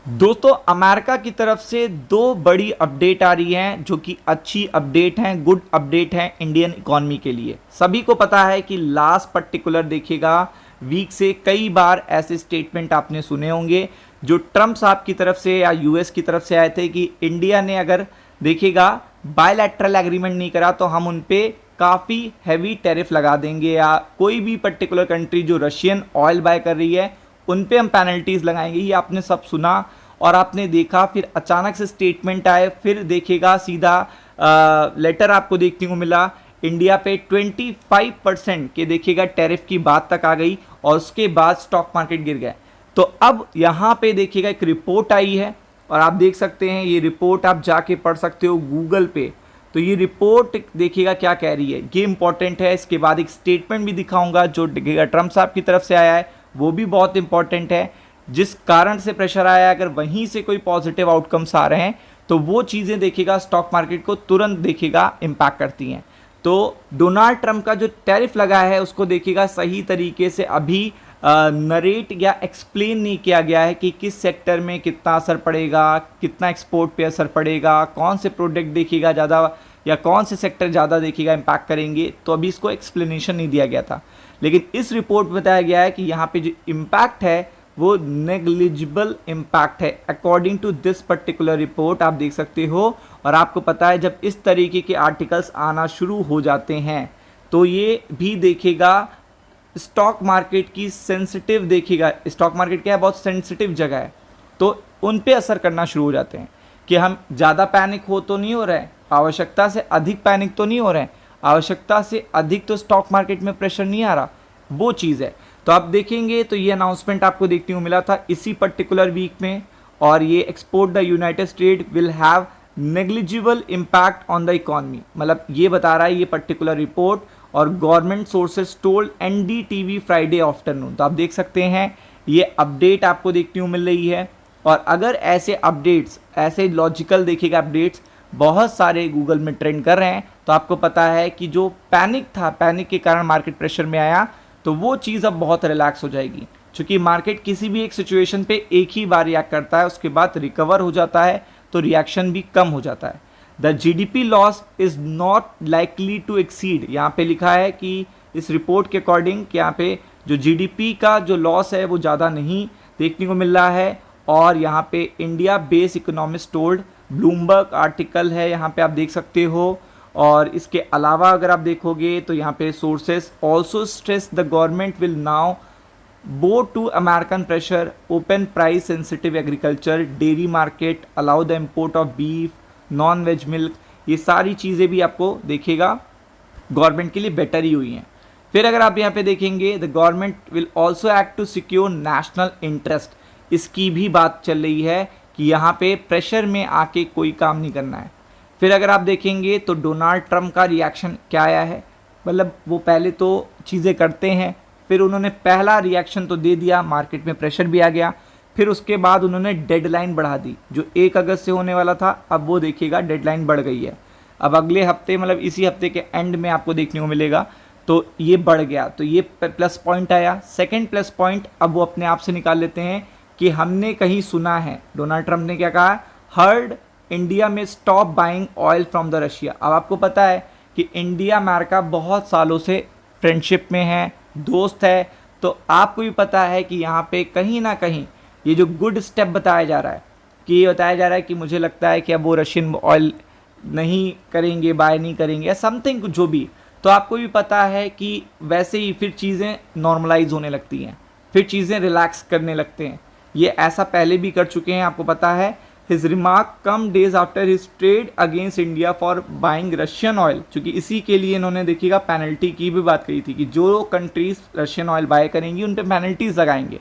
दोस्तों अमेरिका की तरफ से दो बड़ी अपडेट आ रही हैं जो कि अच्छी अपडेट हैं, गुड अपडेट हैं इंडियन इकॉनमी के लिए। सभी को पता है कि लास्ट पर्टिकुलर देखिएगा वीक से कई बार ऐसे स्टेटमेंट आपने सुने होंगे जो ट्रम्प साहब की तरफ से या यूएस की तरफ से आए थे कि इंडिया ने अगर देखिएगा बायलैटरल एग्रीमेंट नहीं करा तो हम उन पे काफ़ी हैवी टैरिफ लगा देंगे, या कोई भी पर्टिकुलर कंट्री जो रशियन ऑयल बाय कर रही है उन पे हम पेनल्टीज लगाएंगे। ये आपने सब सुना और आपने देखा, फिर अचानक से स्टेटमेंट आए, फिर देखिएगा सीधा लेटर आपको देखने को मिला इंडिया पे 25% के देखिएगा टैरिफ की बात तक आ गई और उसके बाद स्टॉक मार्केट गिर गया। तो अब यहाँ पे देखिएगा एक रिपोर्ट आई है और आप देख सकते हैं, ये रिपोर्ट आप जाके पढ़ सकते हो गूगल पे। तो ये रिपोर्ट देखिएगा क्या कह रही है, ये इंपॉर्टेंट है। इसके बाद एक स्टेटमेंट भी दिखाऊंगा जो देखिएगा ट्रम्प साहब की तरफ से आया है, वो भी बहुत इंपॉर्टेंट है। जिस कारण से प्रेशर आया, अगर वहीं से कोई पॉजिटिव आउटकम्स आ रहे हैं तो वो चीज़ें देखिएगा स्टॉक मार्केट को तुरंत देखिएगा इम्पैक्ट करती हैं। तो डोनाल्ड ट्रम्प का जो टैरिफ लगा है उसको देखिएगा सही तरीके से अभी नरेट या एक्सप्लेन नहीं किया गया है कि किस सेक्टर में कितना असर पड़ेगा, कितना एक्सपोर्ट पे असर पड़ेगा, कौन से प्रोडक्ट देखिएगा ज़्यादा या कौन से सेक्टर ज़्यादा देखिएगा इम्पैक्ट करेंगे। तो अभी इसको एक्सप्लेनेशन नहीं दिया गया था, लेकिन इस रिपोर्ट में बताया गया है कि यहाँ पे जो इम्पैक्ट है वो नेग्लिजिबल इम्पैक्ट है according to this particular report. आप देख सकते हो और आपको पता है जब इस तरीके के आर्टिकल्स आना शुरू हो जाते हैं तो ये भी देखेगा स्टॉक मार्केट की सेंसिटिव, देखिएगा स्टॉक मार्केट क्या है, बहुत सेंसिटिव जगह है, तो उन पे असर करना शुरू हो जाते हैं कि हम ज़्यादा पैनिक हो तो नहीं हो रहे हैं, आवश्यकता से अधिक पैनिक तो नहीं हो रहे हैं, आवश्यकता से अधिक तो स्टॉक मार्केट में प्रेशर नहीं आ रहा, वो चीज़ है। तो आप देखेंगे तो ये अनाउंसमेंट आपको देखने को मिला था इसी पर्टिकुलर वीक में, और ये export the United state will have negligible impact on the economy, मतलब ये बता रहा है ये पर्टिकुलर रिपोर्ट, और government sources told NDTV Friday afternoon. तो आप देख सकते हैं ये अपडेट आपको देखने को मिल रही है। और अगर ऐसे अपडेट्स, ऐसे लॉजिकल देखिएगा अपडेट्स बहुत सारे गूगल में ट्रेंड कर रहे हैं, तो आपको पता है कि जो पैनिक था, पैनिक के कारण मार्केट प्रेशर में आया, तो वो चीज़ अब बहुत रिलैक्स हो जाएगी, क्योंकि मार्केट किसी भी एक सिचुएशन पे एक ही बार रिएक्ट करता है, उसके बाद रिकवर हो जाता है, तो रिएक्शन भी कम हो जाता है। The GDP loss is not likely to exceed, यहाँ पे लिखा है कि इस रिपोर्ट के अकॉर्डिंग कि यहाँ पे जो जीडीपी का जो लॉस है वो ज़्यादा नहीं देखने को मिल रहा है। और यहाँ पे India base economist told, Bloomberg article है, यहाँ पे आप देख सकते हो। और इसके अलावा अगर आप देखोगे तो यहाँ पे sources also stress the government will now bow to American pressure, open price sensitive agriculture, dairy market, allow the import of beef, non veg milk. ये सारी चीज़ें भी आपको देखिएगा गवर्नमेंट के लिए बेटर ही हुई हैं। फिर अगर आप यहाँ पे देखेंगे the government will also act to secure national interest, इसकी भी बात चल रही है कि यहाँ पे प्रेशर में आके कोई काम नहीं करना है। फिर अगर आप देखेंगे तो डोनाल्ड ट्रम्प का रिएक्शन क्या आया है, मतलब वो पहले तो चीज़ें करते हैं, फिर उन्होंने पहला रिएक्शन तो दे दिया, मार्केट में प्रेशर भी आ गया, फिर उसके बाद उन्होंने डेडलाइन बढ़ा दी, जो 1 अगस्त से होने वाला था अब वो देखिएगा डेडलाइन बढ़ गई है, अब अगले हफ्ते मतलब इसी हफ्ते के एंड में आपको देखने को मिलेगा, तो ये बढ़ गया, तो ये प्लस पॉइंट आया। सेकेंड प्लस पॉइंट अब वो अपने आप से निकाल लेते हैं कि हमने कहीं सुना है, डोनाल्ड ट्रम्प ने क्या कहा, हर्ड इंडिया में stop buying oil from the Russia. अब आपको पता है कि इंडिया अमेरिका बहुत सालों से फ्रेंडशिप में है, दोस्त है, तो आपको भी पता है कि यहाँ पे कहीं ना कहीं ये जो गुड स्टेप बताया जा रहा है, कि ये बताया जा रहा है कि मुझे लगता है कि अब वो रशियन ऑयल नहीं करेंगे, बाय नहीं करेंगे या समथिंग जो भी, तो आपको भी पता है कि वैसे ही फिर चीज़ें नॉर्मलाइज होने लगती हैं, फिर चीज़ें रिलैक्स करने लगते हैं। ये ऐसा पहले भी कर चुके हैं, आपको पता है। His remark come days after his trade against India for buying Russian oil, क्योंकि इसी के लिए इन्होंने देखिएगा पेनल्टी की भी बात कही थी कि जो कंट्रीज रशियन ऑयल बाय करेंगी उन पर पेनल्टीज लगाएंगे,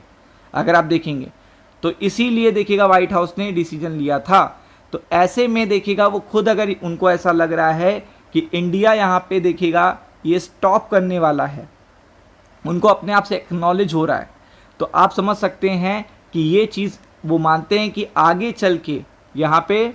अगर आप देखेंगे तो इसीलिए देखिएगा व्हाइट हाउस ने डिसीजन लिया था। तो ऐसे में देखिएगा वो खुद अगर उनको ऐसा लग रहा है कि इंडिया यहाँ पे देखिएगा ये स्टॉप करने वाला है, उनको अपने आप से एक्नॉलेज हो रहा है, तो आप समझ सकते हैं कि ये चीज़ वो मानते हैं कि आगे चल के यहाँ पे,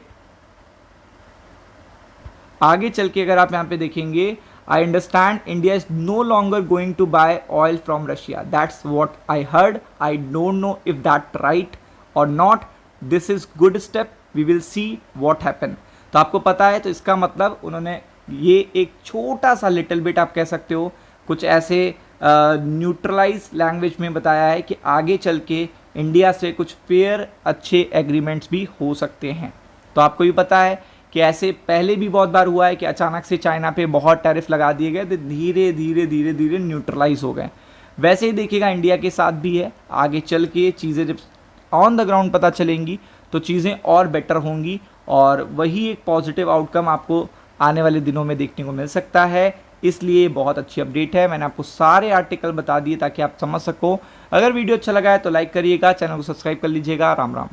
आगे चल के अगर आप यहाँ पे देखेंगे, I understand India is no longer going to buy oil from Russia, that's what I heard, I don't know if that right और not, this is good step, we will see what happen. तो आपको पता है, तो इसका मतलब उन्होंने ये एक छोटा सा लिटिल बिट आप कह सकते हो कुछ ऐसे न्यूट्रलाइज लैंग्वेज में बताया है कि आगे चल के इंडिया से कुछ फेयर अच्छे एग्रीमेंट्स भी हो सकते हैं। तो आपको भी पता है कि ऐसे पहले भी बहुत बार हुआ है कि अचानक से चाइना पे बहुत टैरिफ लगा दिए गए, तो धीरे धीरे धीरे धीरे न्यूट्रलाइज हो गए। वैसे ही देखिएगा इंडिया के साथ भी है, आगे चल के चीज़ें जब ऑन द ग्राउंड पता चलेंगी तो चीज़ें और बेटर होंगी, और वही एक पॉजिटिव आउटकम आपको आने वाले दिनों में देखने को मिल सकता है। इसलिए बहुत अच्छी अपडेट है, मैंने आपको सारे आर्टिकल बता दिए ताकि आप समझ सको। अगर वीडियो अच्छा लगा है तो लाइक करिएगा, चैनल को सब्सक्राइब कर लीजिएगा। राम राम।